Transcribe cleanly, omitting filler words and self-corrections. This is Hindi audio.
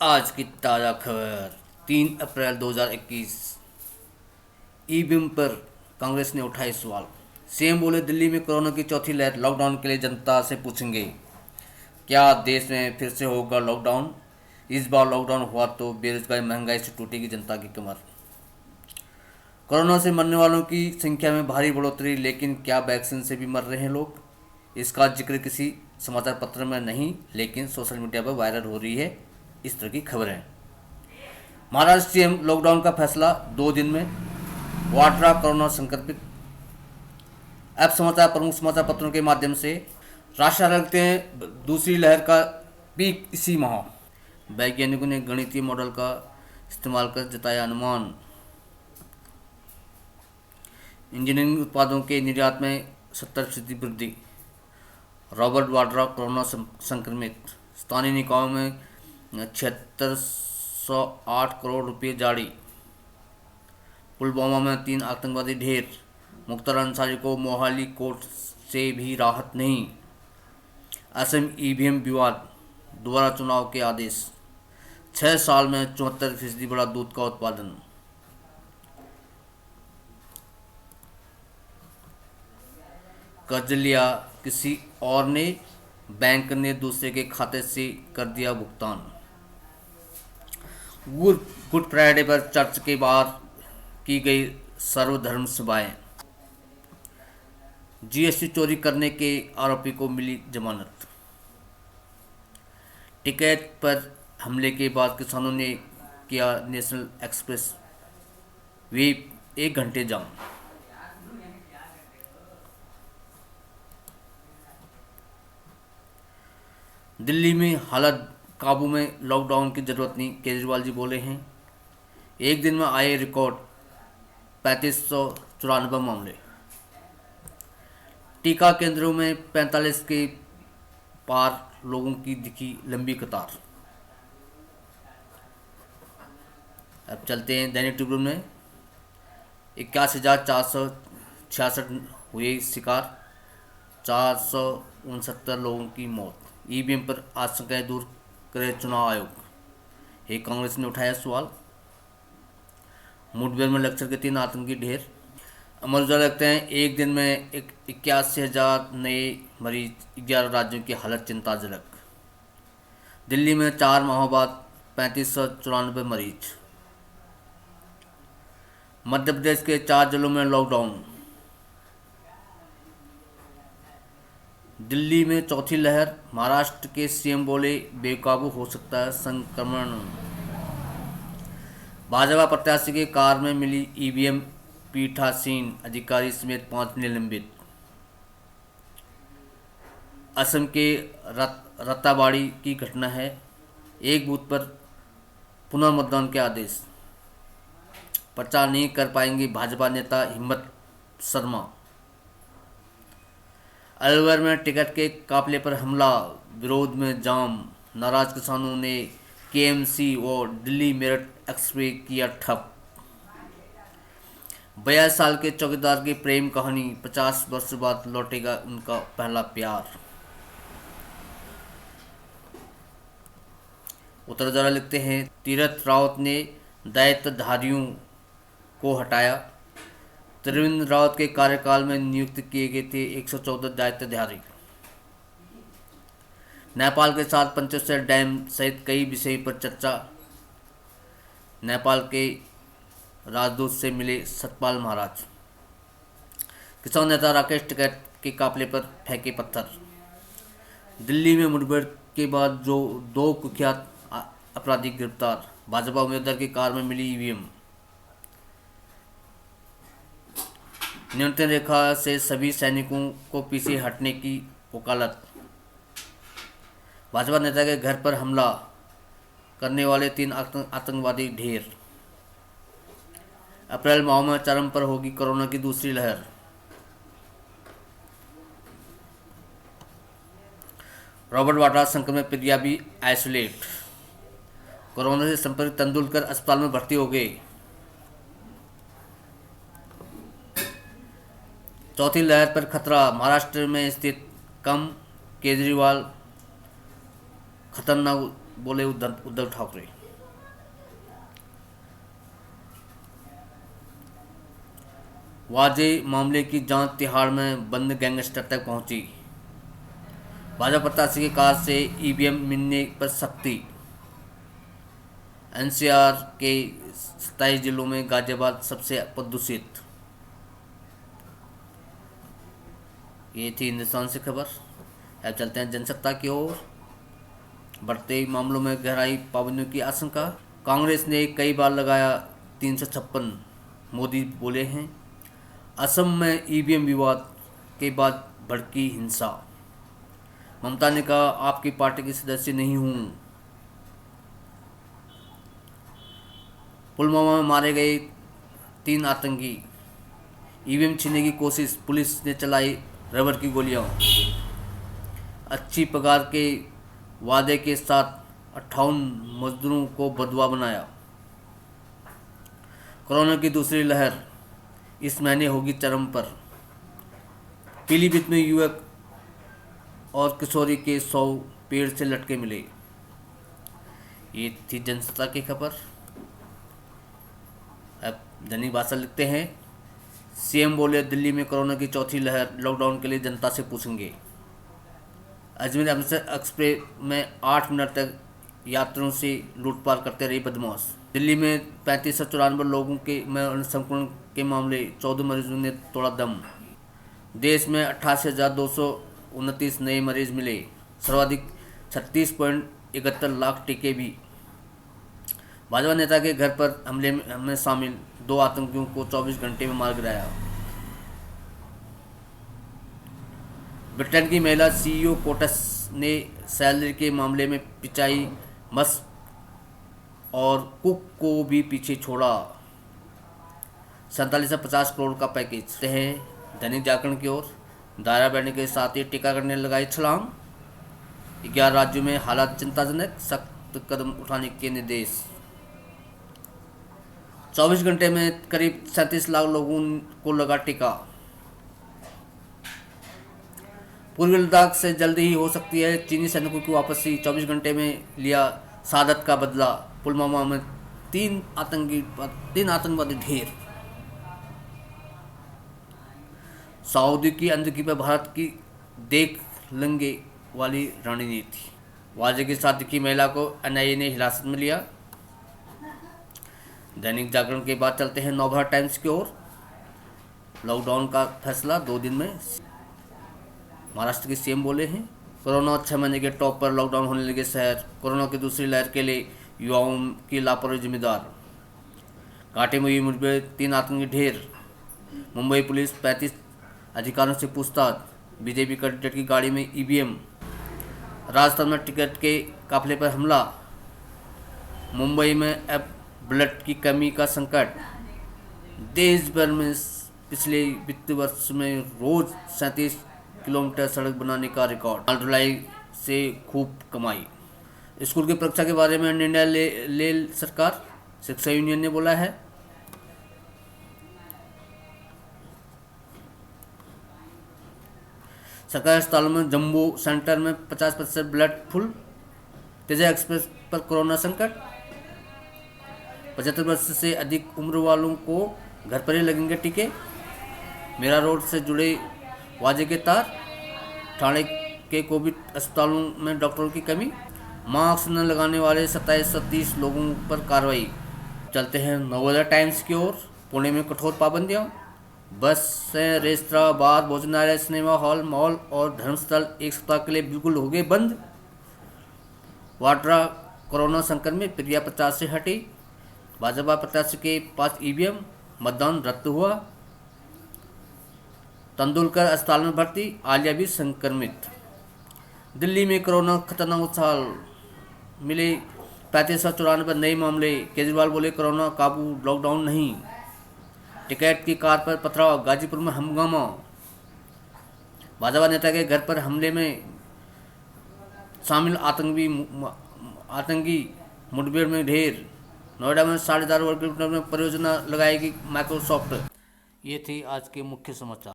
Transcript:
आज की ताज़ा खबर 3 अप्रैल 2021। ईवीएम पर कांग्रेस ने उठाए सवाल। सीएम बोले दिल्ली में कोरोना की चौथी लहर, लॉकडाउन के लिए जनता से पूछेंगे क्या देश में फिर से होगा लॉकडाउन। इस बार लॉकडाउन हुआ तो बेरोजगारी महंगाई से टूटेगी जनता की कमर। कोरोना से मरने वालों की संख्या में भारी बढ़ोतरी, लेकिन क्या वैक्सीन से भी मर रहे हैं लोग। इसका जिक्र किसी समाचार पत्र में नहीं, लेकिन सोशल मीडिया पर वायरल हो रही है इस तरह की खबरें। महाराष्ट्र सीएम लॉकडाउन का फैसला 2 दिन में, वाड्रा कोरोना संक्रमित। अब समाचार प्रमुख समाचार पत्रों के माध्यम से राष्ट्र रखते हैं दूसरी लहर का पीक इसी माह। वैज्ञानिकों ने गणितीय मॉडल का इस्तेमाल कर जताया अनुमान। इंजीनियरिंग उत्पादों के निर्यात में 70% वृद्धि। रॉबर्ट वाड्रा कोरोना संक्रमित। स्थानीय निकायों में 7608 करोड़ रुपये जारी। पुलवामा में 3 आतंकवादी ढेर। मुख्तार अंसारी को मोहाली कोर्ट से भी राहत नहीं। असम ईवीएम विवाद, दोबारा चुनाव के आदेश। 6 साल में 74% बढ़ा दूध का उत्पादन। कर्ज लिया किसी और ने, बैंक ने दूसरे के खाते से कर दिया भुगतान। गुड फ्राइडे पर चर्च के बाहर की गई सर्वधर्म सभाएं। जीएसटी चोरी करने के आरोपी को मिली जमानत। टिकट पर हमले के बाद किसानों ने किया नेशनल एक्सप्रेस वे 1 घंटे जाम। दिल्ली में हालत काबू में, लॉकडाउन की जरूरत नहीं, केजरीवाल जी बोले हैं। एक दिन में आए रिकॉर्ड 3594 मामले। टीका केंद्रों में 45 के पार लोगों की दिखी लंबी कतार। अब चलते हैं दैनिक ट्रिब्यून में। 81,466 हुए शिकार, 469 लोगों की मौत। ईवीएम पर आशंकाएं दूर करे चुनाव आयोग, ये कांग्रेस ने उठाया सवाल। मुठभेड़ में लश्कर के 3 आतंकी ढेर। अमर उजाला लगते हैं एक दिन में 81,000 नए मरीज, 11 राज्यों की हालत चिंताजनक। दिल्ली में 4 माह बाद 3594 मरीज। मध्य प्रदेश के 4 जिलों में लॉकडाउन। दिल्ली में चौथी लहर, महाराष्ट्र के सीएम बोले बेकाबू हो सकता है संक्रमण। भाजपा प्रत्याशी के कार में मिली ईवीएम, पीठासीन अधिकारी समेत 5 निलंबित। असम के रत्ताबाड़ी की घटना है, एक बूथ पर पुनर्मतदान के आदेश। प्रचार नहीं कर पाएंगे भाजपा नेता हिम्मत शर्मा। अलवर में टिकट के काफिले पर हमला, विरोध में जाम। नाराज किसानों ने केएमसी और दिल्ली मेरठ एक्सप्रेस किया ठप। 42 साल के चौकीदार की प्रेम कहानी, 50 वर्ष बाद लौटेगा उनका पहला प्यार। उत्तर जरा लिखते हैं तीरथ रावत ने दायित्वधारियों को हटाया। त्रिवेंद्र रावत के कार्यकाल में नियुक्त किए गए थे 114 दायित्वधारी। नेपाल के साथ पंचेश्वर डैम सहित कई विषय पर चर्चा। नेपाल के राजदूत से मिले सतपाल महाराज। किसान नेता राकेश टिकैत के काफिले पर फेंके पत्थर। दिल्ली में मुठभेड़ के बाद जो 2 कुख्यात अपराधी गिरफ्तार। भाजपा उम्मीदवार की कार में मिली ईवीएम। नियंत्रण रेखा से सभी सैनिकों को पीछे हटने की वकालत। भाजपा नेता के घर पर हमला करने वाले 3 आतंकवादी ढेर। अप्रैल माह में चरम पर होगी कोरोना की दूसरी लहर। रॉबर्ट वाड्रा संक्रमित, प्रिया भी आइसोलेट। कोरोना से संपर्क तेंदुलकर अस्पताल में भर्ती हो गए। चौथी लहर पर खतरा, महाराष्ट्र में स्थिति कम, केजरीवाल खतरनाक बोले उद्धव ठाकरे। वाजे मामले की जांच तिहाड़ में बंद गैंगस्टर तक पहुंची। भाजपा प्रत्याशी की कार से ईवीएम मिलने पर सख्ती। एनसीआर के 27 जिलों में गाजियाबाद सबसे प्रदूषित। ये थी हिंदुस्तान से खबर। अब चलते हैं जनसत्ता की ओर। बढ़ते मामलों में गहराई, पाबंदियों की आशंका। कांग्रेस ने कई बार लगाया 356, मोदी बोले हैं। असम में ईवीएम विवाद के बाद भड़की हिंसा। ममता ने कहा, आपकी पार्टी की सदस्य नहीं हूं। पुलवामा में मारे गए 3 आतंकी। ईवीएम छीनने की कोशिश, पुलिस ने चलाई रबर की गोलियां। अच्छी पगार के वादे के साथ 58 मजदूरों को बदवा बनाया। कोरोना की दूसरी लहर इस महीने होगी चरम पर। पीलीभीत में युवक और किशोरी के 100 पेड़ से लटके मिले। ये थी जनसत्ता की खबर। अब दैनिक भास्कर लिखते हैं, सीएम बोले दिल्ली में कोरोना की चौथी लहर, लॉकडाउन के लिए जनता से पूछेंगे। अजमेर अमृतसर एक्सप्रेस में 8 मिनट तक यात्रियों से लूटपाट करते रहे बदमाश। दिल्ली में 3594 लोगों के में संक्रमण के मामले, 14 मरीजों ने तोड़ा दम। देश में 88,229 नए मरीज मिले। सर्वाधिक 36.71 लाख टीके भी। भाजपा नेता के घर पर हमले में शामिल 2 आतंकियों को 24 घंटे में मार गिराया। ब्रिटेन की महिला सीईओ कोटस ने सैलरी के मामले में पिचाई मस्क और कुक को भी पीछे छोड़ा। 47 से 50 करोड़ का पैकेज है। दैनिक जागरण की ओर। दायरा बढ़ने के साथ ही टीकाकरण ने लगाई छलांग। 11 राज्यों में हालात चिंताजनक, सख्त कदम उठाने के निर्देश। 24 घंटे में करीब 37 लाख लोगों को लगा टीका। पूर्वी लद्दाख से जल्दी ही हो सकती है चीनी सैनिकों की वापसी। 24 घंटे में लिया शहादत का बदला। पुलवामा में 3 आतंकवादी ढेर। सऊदी की अंदगी पर भारत की देख लेंगे वाली रणनीति। वाजे की शादी की महिला को एनआईए ने हिरासत में लिया। दैनिक जागरण के बाद चलते हैं नवभारत टाइम्स की ओर। लॉकडाउन का फैसला 2 दिन में। महाराष्ट्र के सीएम बोले हैं, कोरोना 6 महीने के टॉप पर, लॉकडाउन होने लगे शहर। कोरोना की दूसरी लहर के लिए युवाओं की लापरवाही जिम्मेदार। घाटी में हुई मुठभेड़, 3 आतंकी ढेर। मुंबई पुलिस 35 अधिकारियों से पूछताछ। बीजेपी कैंडिडेट की गाड़ी में ईवीएम। राजस्थान में टिकट के काफिले पर हमला। मुंबई में अब ब्लड की कमी का संकट। देश भर में पिछले वित्त वर्ष में रोज 37 किलोमीटर सड़क बनाने का रिकॉर्ड। माल ढुलाई से खूब कमाई। स्कूल की परीक्षा के बारे में निर्णय ले सरकार, शिक्षा यूनियन ने बोला है। सरकारी अस्पतालों में जम्बो सेंटर में 50% ब्लड फुल। तेजा एक्सप्रेस पर कोरोना संकट। 75 वर्ष से अधिक उम्र वालों को घर पर ही लगेंगे टीके। मेरा रोड से जुड़े वाजे के तार। ठाणे के कोविड अस्पतालों में डॉक्टरों की कमी। मास्क न लगाने वाले 2730 लोगों पर कार्रवाई। चलते हैं नवोदय टाइम्स की ओर। पुणे में कठोर पाबंदियां। बस से रेस्तरां, बार, भोजनालय, सिनेमा हॉल, मॉल और धर्मस्थल 1 सप्ताह के लिए बिल्कुल हो गए बंद। वाड्रा कोरोना संकट में, प्रिया प्रचार से हटी। भाजपा प्रत्याशी के पास ईवीएम, मतदान रद्द हुआ। तेंदुलकर अस्पताल में भर्ती, आलिया भी संक्रमित। दिल्ली में कोरोना खतरनाक उछाल, मिले 3594 नए मामले। केजरीवाल बोले कोरोना काबू, लॉकडाउन नहीं। टिकैत की कार पर पथराव, गाजीपुर में हंगामा। भाजपा नेता के घर पर हमले में शामिल आतंकी मुठभेड़ में ढेर। नोएडा में 4.5 वर्ग किलोमीटर में परियोजना लगाएगी माइक्रोसॉफ्ट। ये थी आज के मुख्य समाचार।